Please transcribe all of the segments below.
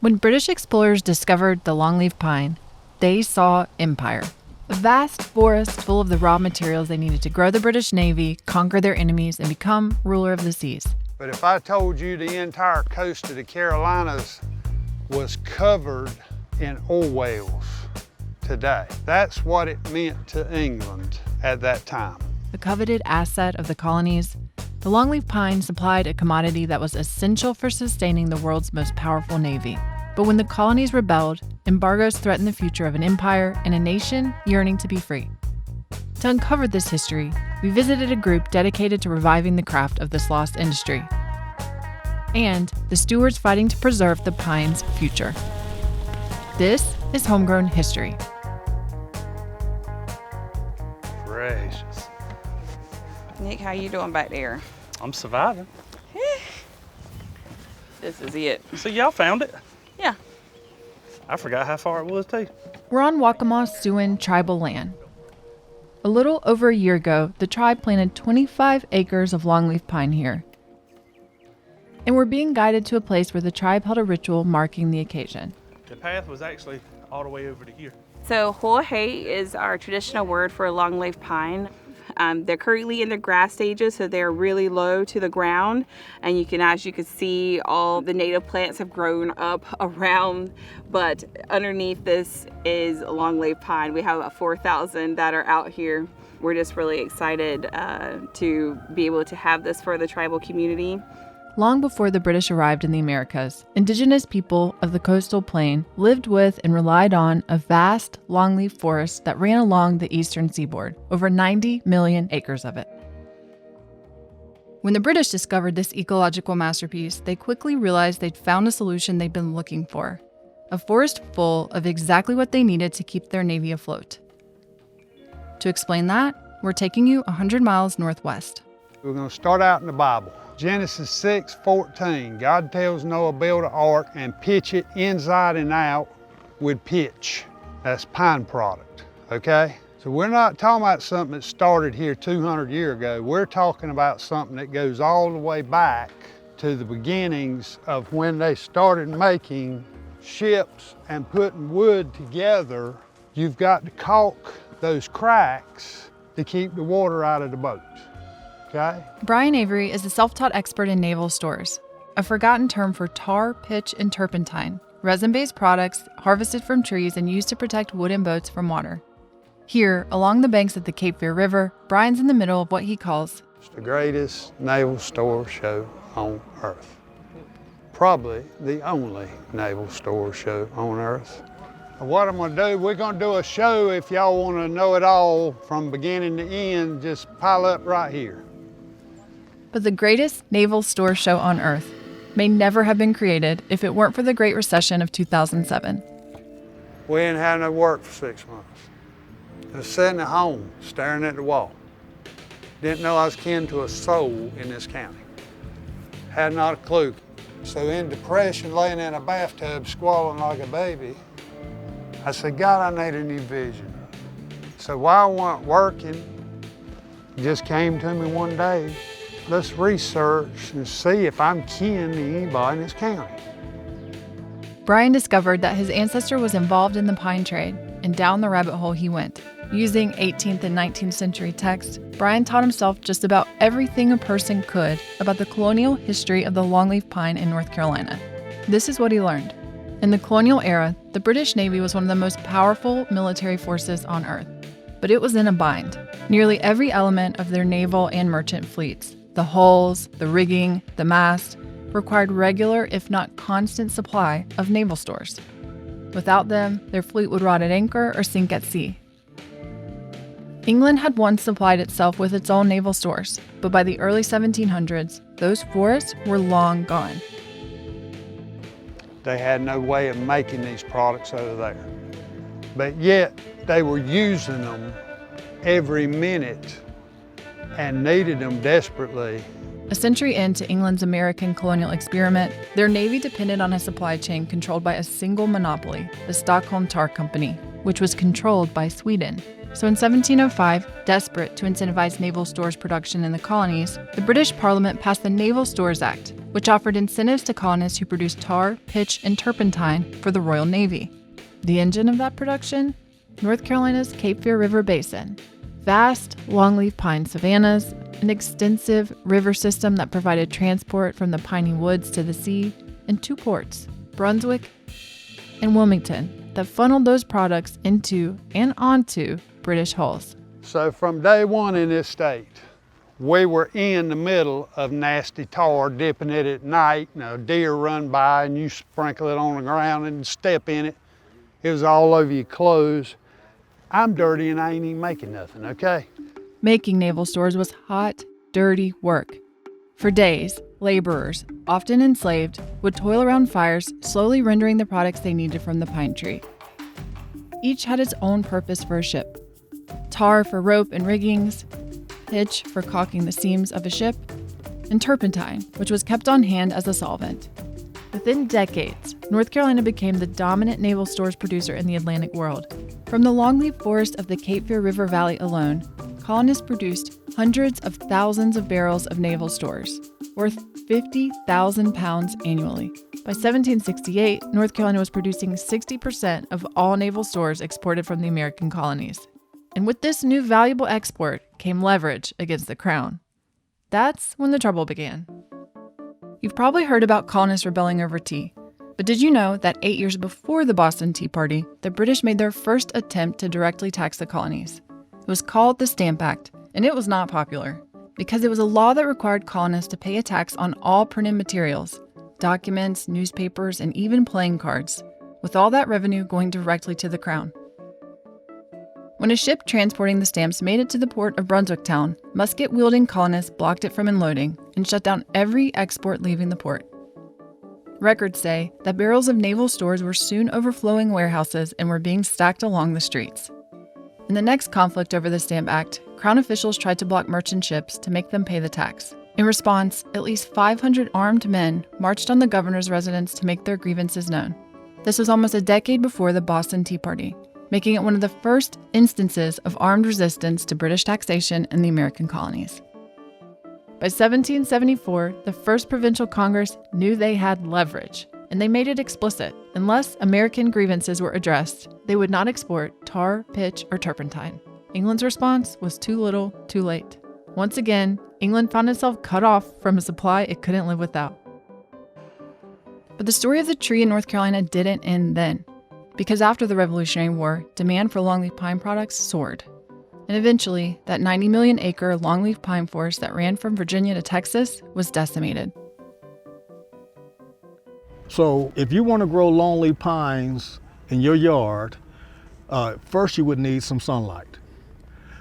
When British explorers discovered the longleaf pine, they saw empire. A vast forest full of the raw materials they needed to grow the British Navy, conquer their enemies, and become ruler of the seas. But if I told you the entire coast of the Carolinas was covered in oil wells today, that's what it meant to England at that time. The coveted asset of the colonies, the longleaf pine supplied a commodity that was essential for sustaining the world's most powerful navy. But when the colonies rebelled, embargoes threatened the future of an empire and a nation yearning to be free. To uncover this history, we visited a group dedicated to reviving the craft of this lost industry and the stewards fighting to preserve the pine's future. This is Homegrown History. Gracious. Nick, how you doing back there? I'm surviving. This is it. So y'all found it? Yeah. I forgot how far it was too. We're on Waccamaw Siouan tribal land. A little over a year ago, the tribe planted 25 acres of longleaf pine here. And we're being guided to a place where the tribe held a ritual marking the occasion. The path was actually all the way over to here. So ho'ohei is our traditional word for longleaf pine. They're currently in the grass stages, so they're really low to the ground. And as you can see, all the native plants have grown up around, but underneath this is longleaf pine. We have about 4,000 that are out here. We're just really excited to be able to have this for the tribal community. Long before the British arrived in the Americas, indigenous people of the coastal plain lived with and relied on a vast longleaf forest that ran along the eastern seaboard, over 90 million acres of it. When the British discovered this ecological masterpiece, they quickly realized they'd found a solution they'd been looking for, a forest full of exactly what they needed to keep their navy afloat. To explain that, we're taking you 100 miles northwest. We're going to start out in the Bible. Genesis 6:14, God tells Noah build an ark and pitch it inside and out with pitch. That's pine product, okay? So we're not talking about something that started here 200 years ago. We're talking about something that goes all the way back to the beginnings of when they started making ships and putting wood together. You've got to caulk those cracks to keep the water out of the boat. Okay. Brian Avery is a self-taught expert in naval stores, a forgotten term for tar, pitch, and turpentine, resin-based products harvested from trees and used to protect wooden boats from water. Here, along the banks of the Cape Fear River, Brian's in the middle of what he calls the greatest naval store show on Earth. Probably the only naval store show on Earth. What I'm going to do, we're going to do a show. If y'all want to know it all from beginning to end, just pile up right here. But the greatest naval store show on Earth may never have been created if it weren't for the Great Recession of 2007. We didn't have no work for 6 months. I was sitting at home, staring at the wall. Didn't know I was kin to a soul in this county. Had not a clue. So in depression, laying in a bathtub, squalling like a baby, I said, God, I need a new vision. So while I wasn't working, it just came to me one day, let's research and see if I'm kin to anybody in this county. Brian discovered that his ancestor was involved in the pine trade, and down the rabbit hole he went. Using 18th and 19th century texts, Brian taught himself just about everything a person could about the colonial history of the longleaf pine in North Carolina. This is what he learned. In the colonial era, the British Navy was one of the most powerful military forces on Earth, but it was in a bind. Nearly every element of their naval and merchant fleets, the hulls, the rigging, the mast, required regular, if not constant, supply of naval stores. Without them, their fleet would rot at anchor or sink at sea. England had once supplied itself with its own naval stores, but by the early 1700s, those forests were long gone. They had no way of making these products over there. But yet, they were using them every minute and needed them desperately. A century into England's American colonial experiment, their navy depended on a supply chain controlled by a single monopoly, the Stockholm Tar Company, which was controlled by Sweden. So in 1705, desperate to incentivize naval stores production in the colonies, the British Parliament passed the Naval Stores Act, which offered incentives to colonists who produced tar, pitch, and turpentine for the Royal Navy. The engine of that production? North Carolina's Cape Fear River Basin. Vast longleaf pine savannas, an extensive river system that provided transport from the piney woods to the sea, and 2 ports, Brunswick and Wilmington, that funneled those products into and onto British hulls. So from day one in this state, we were in the middle of nasty tar, dipping it at night, and a deer run by and you sprinkle it on the ground and step in it. It was all over your clothes. I'm dirty and I ain't even making nothing, okay? Making naval stores was hot, dirty work. For days, laborers, often enslaved, would toil around fires, slowly rendering the products they needed from the pine tree. Each had its own purpose for a ship. Tar for rope and riggings, pitch for caulking the seams of a ship, and turpentine, which was kept on hand as a solvent. Within decades, North Carolina became the dominant naval stores producer in the Atlantic world. From the longleaf forest of the Cape Fear River Valley alone, colonists produced hundreds of thousands of barrels of naval stores, worth 50,000 pounds annually. By 1768, North Carolina was producing 60% of all naval stores exported from the American colonies. And with this new valuable export came leverage against the crown. That's when the trouble began. You've probably heard about colonists rebelling over tea, but did you know that 8 years before the Boston Tea Party, the British made their first attempt to directly tax the colonies? It was called the Stamp Act, and it was not popular because it was a law that required colonists to pay a tax on all printed materials, documents, newspapers, and even playing cards, with all that revenue going directly to the crown. When a ship transporting the stamps made it to the port of Brunswick Town, musket-wielding colonists blocked it from unloading and shut down every export leaving the port. Records say that barrels of naval stores were soon overflowing warehouses and were being stacked along the streets. In the next conflict over the Stamp Act, Crown officials tried to block merchant ships to make them pay the tax. In response, at least 500 armed men marched on the governor's residence to make their grievances known. This was almost a decade before the Boston Tea Party, making it one of the first instances of armed resistance to British taxation in the American colonies. By 1774, the First Provincial Congress knew they had leverage, and they made it explicit. Unless American grievances were addressed, they would not export tar, pitch, or turpentine. England's response was too little, too late. Once again, England found itself cut off from a supply it couldn't live without. But the story of the tree in North Carolina didn't end then, because after the Revolutionary War, demand for longleaf pine products soared. And eventually, that 90 million acre longleaf pine forest that ran from Virginia to Texas was decimated. So if you want to grow longleaf pines in your yard, first you would need some sunlight.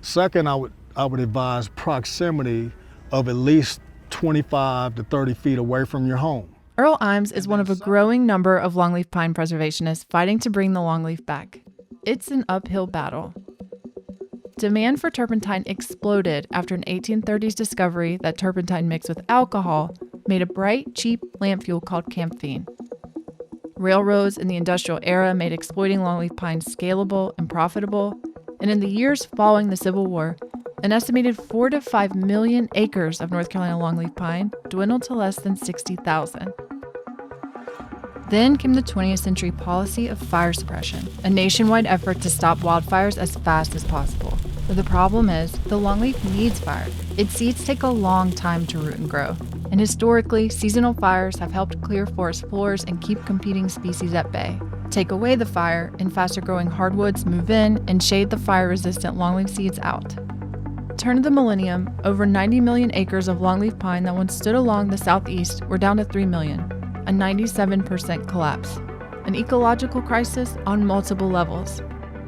Second, I would advise proximity of at least 25 to 30 feet away from your home. Earl Imes is one of a growing number of longleaf pine preservationists fighting to bring the longleaf back. It's an uphill battle. Demand for turpentine exploded after an 1830s discovery that turpentine mixed with alcohol made a bright, cheap lamp fuel called camphene. Railroads in the industrial era made exploiting longleaf pine scalable and profitable, and in the years following the Civil War, an estimated 4 to 5 million acres of North Carolina longleaf pine dwindled to less than 60,000. Then came the 20th century policy of fire suppression, a nationwide effort to stop wildfires as fast as possible. But the problem is, the longleaf needs fire. Its seeds take a long time to root and grow. And historically, seasonal fires have helped clear forest floors and keep competing species at bay. Take away the fire, and faster-growing hardwoods move in and shade the fire-resistant longleaf seeds out. Turn of the millennium, over 90 million acres of longleaf pine that once stood along the southeast were down to 3 million, a 97% collapse. An ecological crisis on multiple levels.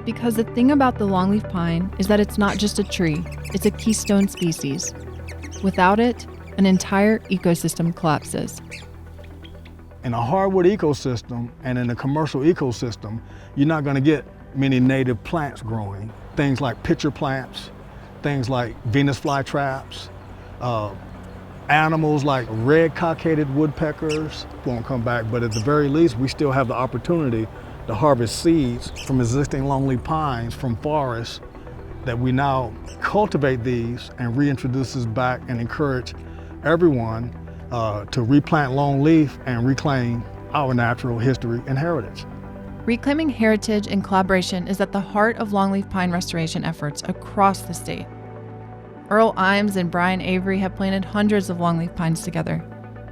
Because the thing about the longleaf pine is that it's not just a tree, it's a keystone species. Without it, an entire ecosystem collapses. In a hardwood ecosystem and in a commercial ecosystem, you're not going to get many native plants growing. Things like pitcher plants, things like Venus flytraps, animals like red cockaded woodpeckers won't come back, but at the very least, we still have the opportunity to harvest seeds from existing longleaf pines from forests that we now cultivate these and reintroduce this back and encourage everyone to replant longleaf and reclaim our natural history and heritage. Reclaiming heritage and collaboration is at the heart of longleaf pine restoration efforts across the state. Earl Imes and Brian Avery have planted hundreds of longleaf pines together,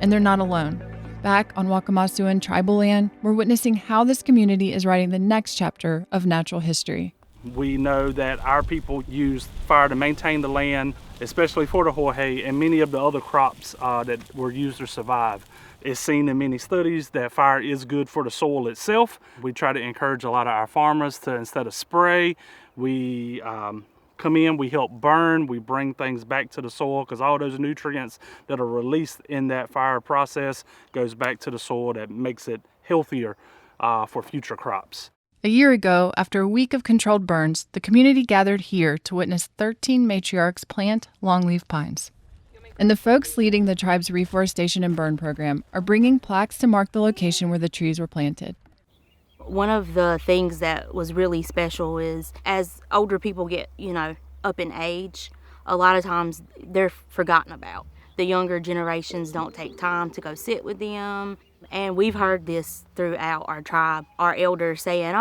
and they're not alone. Back on Waccamaw Siouan tribal land, we're witnessing how this community is writing the next chapter of natural history. We know that our people use fire to maintain the land, especially for the hohe and many of the other crops that were used to survive. It's seen in many studies that fire is good for the soil itself. We try to encourage a lot of our farmers to, instead of spray, we come in, we help burn, we bring things back to the soil, because all those nutrients that are released in that fire process goes back to the soil that makes it healthier for future crops. A year ago, after a week of controlled burns, the community gathered here to witness 13 matriarchs plant longleaf pines. And the folks leading the tribe's reforestation and burn program are bringing plaques to mark the location where the trees were planted. One of the things that was really special is as older people get, up in age, a lot of times they're forgotten about. The younger generations don't take time to go sit with them. And we've heard this throughout our tribe, our elders saying,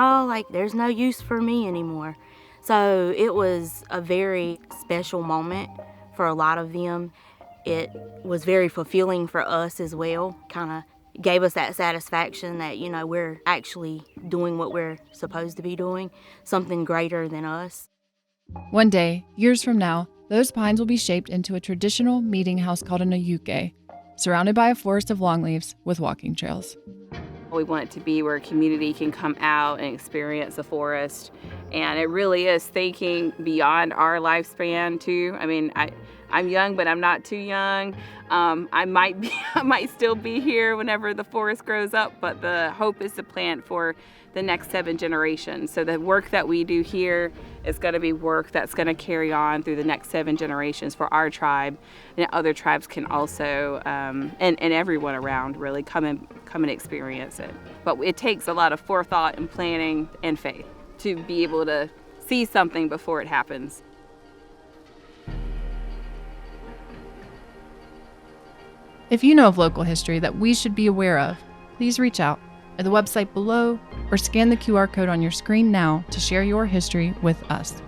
there's no use for me anymore. So it was a very special moment for a lot of them. It was very fulfilling for us as well, kind of gave us that satisfaction that, we're actually doing what we're supposed to be doing, something greater than us. One day, years from now, those pines will be shaped into a traditional meeting house called an ayuke, surrounded by a forest of longleaves with walking trails. We want it to be where a community can come out and experience the forest. And it really is thinking beyond our lifespan too. I mean, I'm young, but I'm not too young. I might still be here whenever the forest grows up, but the hope is to plant for the next 7 generations. So the work that we do here is going to be work that's going to carry on through the next 7 generations for our tribe, and other tribes can also, and everyone around really come and experience it. But it takes a lot of forethought and planning and faith to be able to see something before it happens. If you know of local history that we should be aware of, please reach out at the website below or scan the QR code on your screen now to share your history with us.